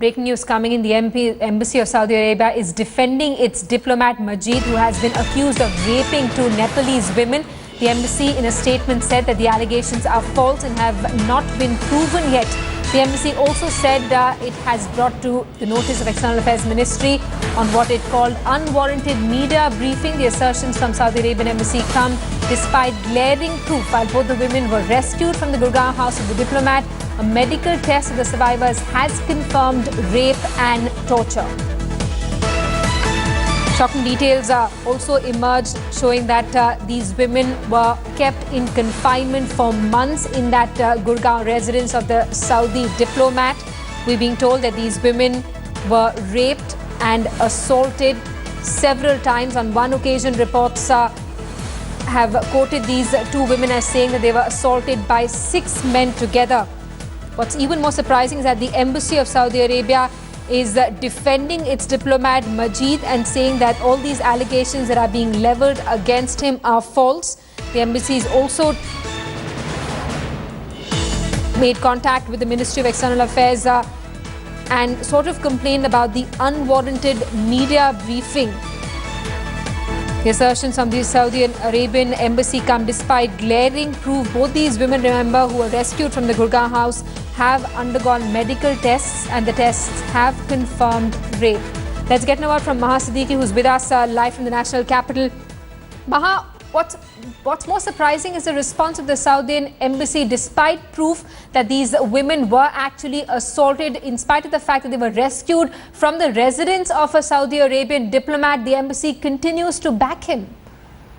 Breaking news coming in. The Embassy of Saudi Arabia is defending its diplomat Majid, who has been accused of raping two Nepalese women. The embassy in a statement said that the allegations are false and have not been proven yet. The embassy also said it has brought to the notice of External Affairs Ministry on what it called unwarranted media briefing. The assertions from Saudi Arabian embassy come despite glaring proof. While both the women were rescued from the Gurgaon house of the diplomat, a medical test of the survivors has confirmed rape and torture. Shocking details also emerged showing that these women were kept in confinement for months in that Gurgaon residence of the Saudi diplomat. We're being told that these women were raped and assaulted several times. On one occasion, reports have quoted these two women as saying that they were assaulted by 6 men together. What's even more surprising is that the Embassy of Saudi Arabia is defending its diplomat Majid and saying that all these allegations that are being leveled against him are false. The embassy has also made contact with the Ministry of External Affairs and sort of complained about the unwarranted media briefing. The assertions from the Saudi Arabian embassy come despite glaring proof. Both these women, remember, who were rescued from the Gurgaon house, have undergone medical tests and the tests have confirmed rape. Let's get now from Maha Siddiqui, who's with us live from the national capital. Maha, what's more surprising is the response of the Saudi embassy despite proof that these women were actually assaulted. In spite of the fact that they were rescued from the residence of a Saudi Arabian diplomat, the embassy continues to back him.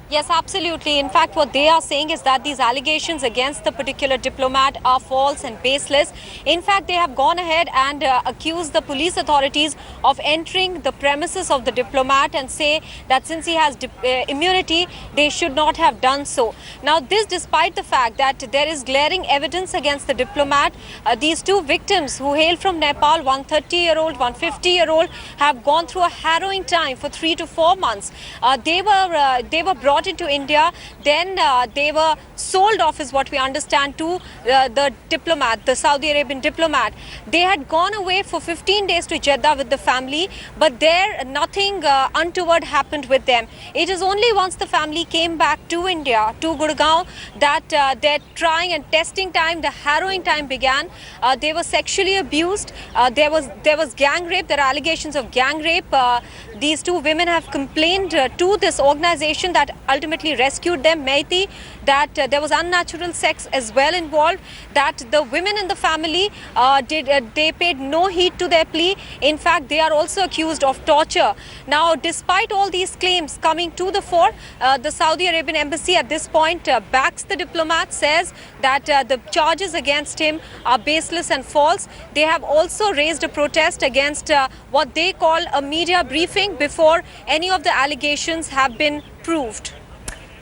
Yes, absolutely. In fact, what they are saying is that these allegations against the particular diplomat are false and baseless. In fact, they have gone ahead and accused the police authorities of entering the premises of the diplomat and say that since he has immunity, they should not have done so. Now, this despite the fact that there is glaring evidence against the diplomat. These two victims who hail from Nepal, one 30-year-old, one 50-year-old, have gone through a harrowing time for 3 to 4 months. They were brought into India, then they were sold off, is what we understand, to the diplomat, the Saudi Arabian diplomat. They had gone away for 15 days to Jeddah with the family, but there nothing untoward happened with them. It is only once the family came back to India, to Gurgaon, that their trying and testing time, the harrowing time began. They were sexually abused. There was gang rape. There are allegations of gang rape. These two women have complained to this organization that ultimately rescued them, Meiti, that there was unnatural sex as well involved, that the women in the family they paid no heed to their plea. In fact, they are also accused of torture. Now, despite all these claims coming to the fore, the Saudi Arabian embassy at this point backs the diplomat, says that the charges against him are baseless and false. They have also raised a protest against what they call a media briefing before any of the allegations have been proved.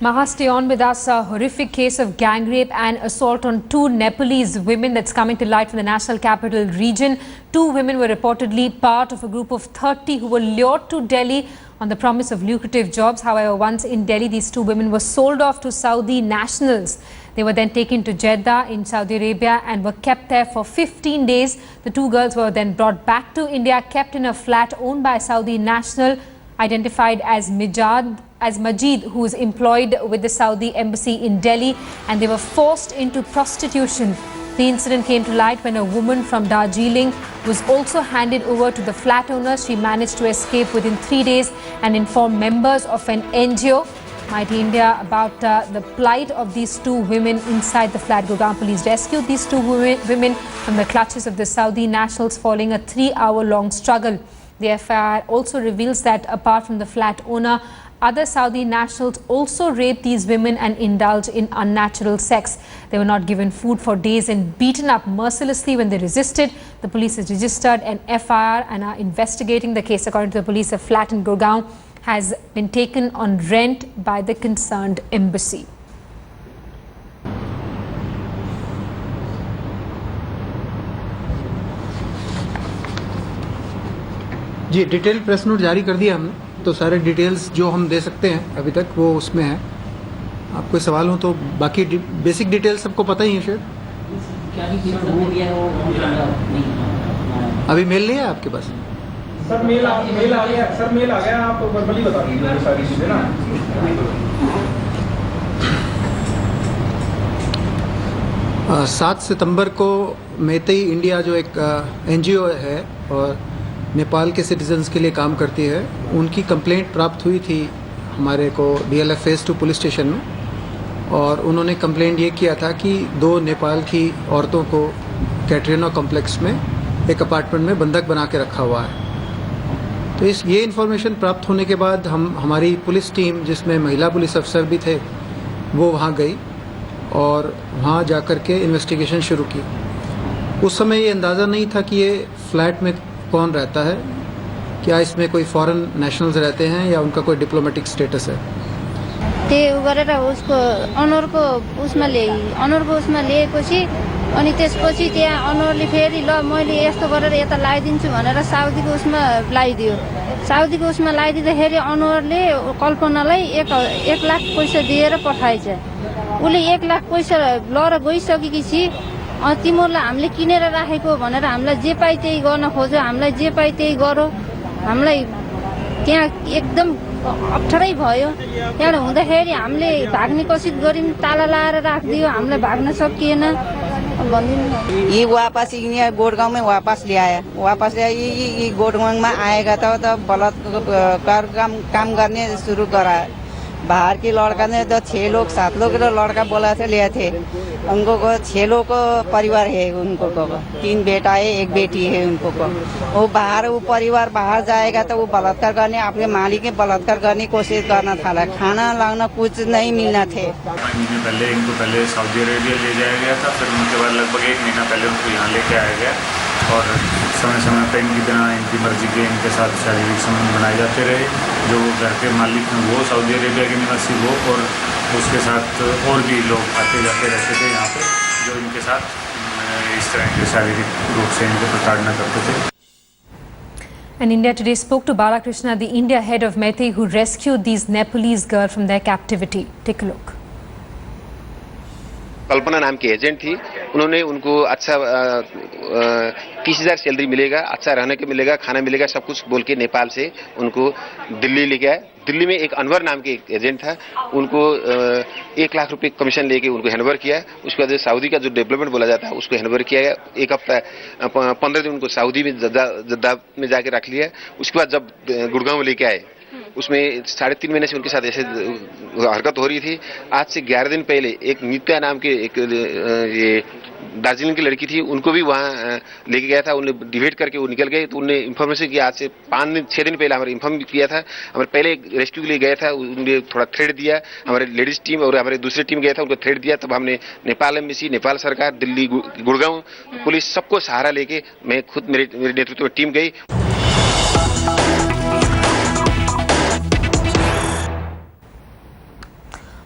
Maha, stay on with us. A horrific case of gang rape and assault on two Nepalese women that's coming to light from the national capital region. Two women were reportedly part of a group of 30 who were lured to Delhi on the promise of lucrative jobs. However, once in Delhi, these two women were sold off to Saudi nationals. They were then taken to Jeddah in Saudi Arabia and were kept there for 15 days. The two girls were then brought back to India, kept in a flat owned by a Saudi national identified as Majid, who is employed with the Saudi embassy in Delhi, and they were forced into prostitution. The incident came to light when a woman from Darjeeling was also handed over to the flat owner. She managed to escape within 3 days and informed members of an NGO, Mighty India, about the plight of these two women inside the flat. Gurgaon police rescued these two women from the clutches of the Saudi nationals following a 3-hour-long struggle. The FIR also reveals that apart from the flat owner, other Saudi nationals also raped these women and indulged in unnatural sex. They were not given food for days and beaten up mercilessly when they resisted. The police has registered an FIR and are investigating the case. According to the police, a flat in Gurgaon has been taken on rent by the concerned embassy. जी, detail press note जारी कर दिया हमने, तो सारे details जो हम दे सकते हैं अभी तक वो उसमें है। आप कोई सवाल हो तो बाकी बेसिक डिटेल्स सबको पता ही है शायद। अभी मेल नहीं है आपके पास? सर मेल आ गया सर, मेल आ गया। आप वर्बली बता दीजिए सारी चीजें ना। 7 सितंबर को मैतेई इंडिया जो एक एनजीओ है और नेपाल के सिटीजन्स के लिए काम करती है, उनकी कंप्लेंट प्राप्त हुई थी हमारे को DLF फेज़ 2 पुलिस स्टेशन में। और उन्होंने कंप्लेंट ये किया था कि 2 नेपाल की औरतों को कैटरीना कॉम्प्लेक्स में एक अपार्टमेंट में बंधक बना के रखा हुआ है। तो ये इन्फॉर्मेशन प्राप्त होने के बाद हमारी पुलिस टीम, जिसमें महिला पुलिस अफसर भी थे, वो वहाँ गई और वहाँ जाकर के इन्वेस्टिगेशन शुरू की। उस समय ये अंदाज़ा नहीं था कि ये फ्लैट में कौन रहता है, क्या इसमें कोई फॉरेन नेशनल्स रहते हैं या उनका कोई डिप्लोमेटिक स्टेटस है। त्यो गरेर उसको अनुहारको उसमा लिएपछि अनि त्यसपछि त्यहाँ अनुहारले फेरि ल मैले यस्तो गरेर यता लगाइदिन्छु भनेर साउदीको उसमा लगाइदियो। साउदीको उसमा लगाइदिँदाखेरि अनुहारले कल्पनालाई 1 लाख पैसा दिएर पठाएछ। उसले 1 लाख पैसा लएर गइसकेकी छि। तिमीहरूलाई हामीले किनेर राखेको भनेर हामीलाई जे पाइ त्यही गर्न खोज्यो, हामीलाई जे पाइ त्यही गरो। हामीलाई त्यहाँ एकदम अप्ठ्यारै भयो। त्यहाँ हुँदाखेरि हामीले भाग्ने कोसिस गऱ्यौँ, ताला लाएर राखिदियो, हामीलाई भाग्न सकिएन। ये वापस यहाँ गोड़गांव में वापस ले आया। ये गोड़गांव में आएगा तो बलात्कार काम करने शुरू करा। बाहर के लड़का ने तो 6 लोग 7 लोग तो लड़का बोला थे लिए थे। उनको 6 लोग को परिवार है, उनको 3 बेटा है 1 बेटी है उनको वो परिवार बाहर जाएगा तो वो बलात्कार करने, अपने मालिक के बलात्कार करने की कोशिश करना था। खाना लाना कुछ नहीं मिलना थे। इनको पहले सऊदी अरेबिया ले जाया गया था, फिर उनके बाद लगभग 1 महीना पहले उनको यहाँ लेके आया गया और समय समय पर इनकी बिना इनकी मर्जी के इनके साथ शारीरिक संबंध बनाए जाते रहे। जो घर के मालिक हैं वो सऊदी अरेबिया के निवासी वो और उसके साथ और भी लोग आते जाते रहते थे यहाँ पे, जो इनके साथ इस तरह के शारीरिक रूप से इनको प्रताड़ना करते थे। And India Today spoke to Balakrishna, the India head of Meitei, who rescued these Nepalese girls from their captivity. Take a look. कल्पना नाम की एजेंट थी। उन्होंने उनको अच्छा 30,000 सैलरी मिलेगा, अच्छा रहने को मिलेगा, खाना मिलेगा, सब कुछ बोल के नेपाल से उनको दिल्ली ले गया। दिल्ली में एक अनवर नाम के एक एजेंट था, उनको 1 लाख रुपए कमीशन लेके उनको हैंडओवर किया। उसके बाद सऊदी का जो डेवलपमेंट बोला जाता है उसको हैंडओवर किया गया। 1 हफ्ता 15 दिन उनको सऊदी में जद्दा में जाके रख लिया। उसके बाद जब गुड़गांव में लेके आए, उसमें 3.5 महीने से उनके साथ ऐसे हरकत हो रही थी। आज से 11 दिन पहले एक नित्या नाम के एक ये दार्जिलिंग की लड़की थी, उनको भी वहाँ लेके गया था। उन्हें डिवेट करके वो निकल गए। तो उन्हें इन्फॉर्मेशन किया, आज से 6 दिन पहले हमारे इन्फॉर्म किया था। हमारे पहले रेस्क्यू के लिए गया था, उन्हें थोड़ा थ्रेड दिया। हमारे लेडीज टीम और हमारे दूसरी टीम गया था, उनको थ्रेड दिया। तब हमने नेपाल एम्बेसी, नेपाल सरकार, दिल्ली, गुड़गांव पुलिस, सबको सहारा लेके मैं खुद मेरे नेतृत्व में टीम गई।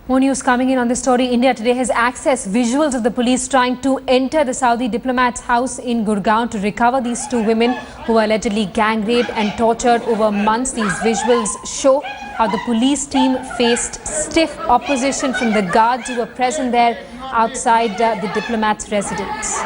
More news coming in on this story. India Today has accessed visuals of the police trying to enter the Saudi diplomat's house in Gurgaon to recover these 2 women who were allegedly gang raped and tortured over months. These visuals show how the police team faced stiff opposition from the guards who were present there outside the diplomat's residence.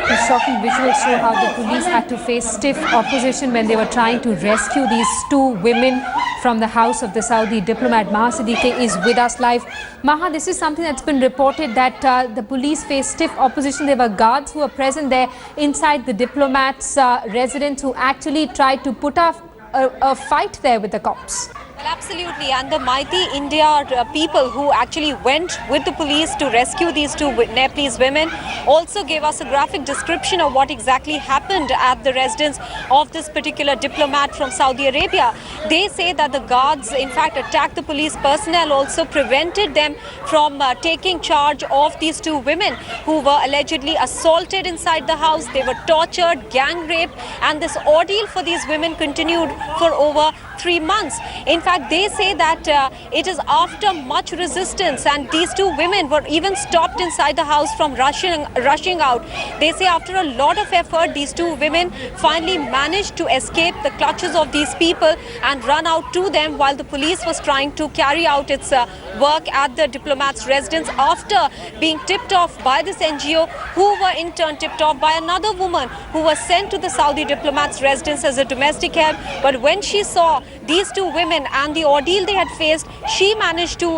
The shocking visuals show how the police had to face stiff opposition when they were trying to rescue these 2 women from the house of the Saudi diplomat. Maha Siddiqui is with us live. Maha, this is something that's been reported that the police faced stiff opposition. There were guards who were present there inside the diplomat's residence who actually tried to put up a fight there with the cops. Well, absolutely. And the Mighty India people who actually went with the police to rescue these two Nepalese women also gave us a graphic description of what exactly happened at the residence of this particular diplomat from Saudi Arabia. They say that the guards, in fact, attacked the police personnel, also prevented them from taking charge of these two women who were allegedly assaulted inside the house. They were tortured, gang raped, and this ordeal for these women continued for over 3 months. In fact, they say that it is after much resistance, and these two women were even stopped inside the house from rushing out. They say after a lot of effort, these two women finally managed to escape the clutches of these people and run out to them while the police was trying to carry out its work at the diplomat's residence, after being tipped off by this NGO, who were in turn tipped off by another woman who was sent to the Saudi diplomat's residence as a domestic help. But when she saw these two women and the ordeal they had faced, she managed to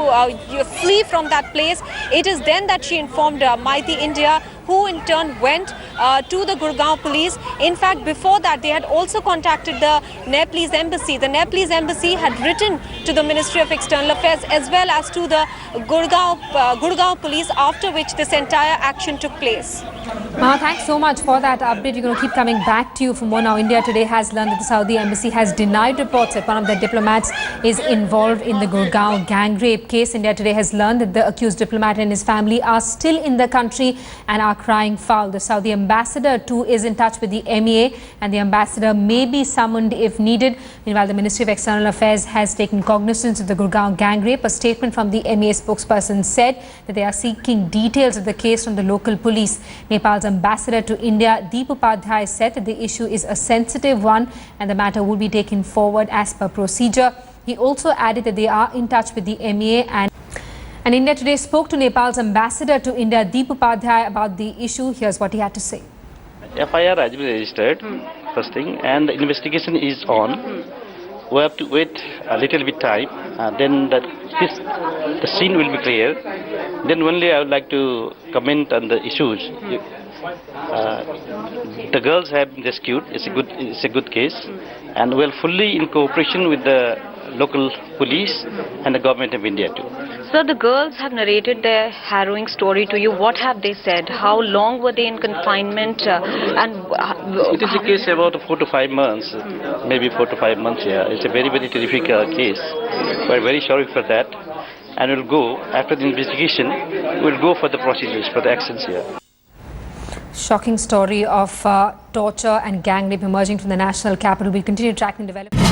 flee from that place. It is then that she informed Mighty India, who in turn went to the Gurgaon police. In fact, before that, they had also contacted the Nepalese embassy. The Nepalese embassy had written to the Ministry of External Affairs as well as to the Gurgaon police, after which this entire action took place. Thanks so much for that update. We're going to keep coming back to you for more now. India today has learned that the Saudi embassy has denied reports that one of their diplomats is involved in the Gurgaon gang rape case. India today has learned that the accused diplomat and his family are still in the country and are crying foul. The Saudi ambassador too is in touch with the MEA, and the ambassador may be summoned if needed. Meanwhile, the Ministry of External Affairs has taken cognizance of the Gurgaon gang rape. A statement from the MEA spokesperson said that they are seeking details of the case from the local police. Nepal's ambassador to India, Deep Upadhyay, said that the issue is a sensitive one and the matter will be taken forward as per procedure. He also added that they are in touch with the MEA, and India today spoke to Nepal's ambassador to India, Deep Upadhyay, about the issue. Here's what he had to say. FIR has been registered, first thing, and the investigation is on. We have to wait a little bit time, then the scene will be clear. Then only I would like to comment on the issues. The girls have been rescued. It's a good case, and we are fully in cooperation with the local police and the government of India too. So the girls have narrated their harrowing story to you. What have they said? How long were they in confinement? It is a case about 4 to 5 months, maybe 4 to 5 months. Yeah, it's a very terrific case. We're very sorry for that, and we'll go after the investigation. We'll go for the procedures, for the actions here. Shocking story of torture and gang rape emerging from the national capital. We'll continue tracking developments.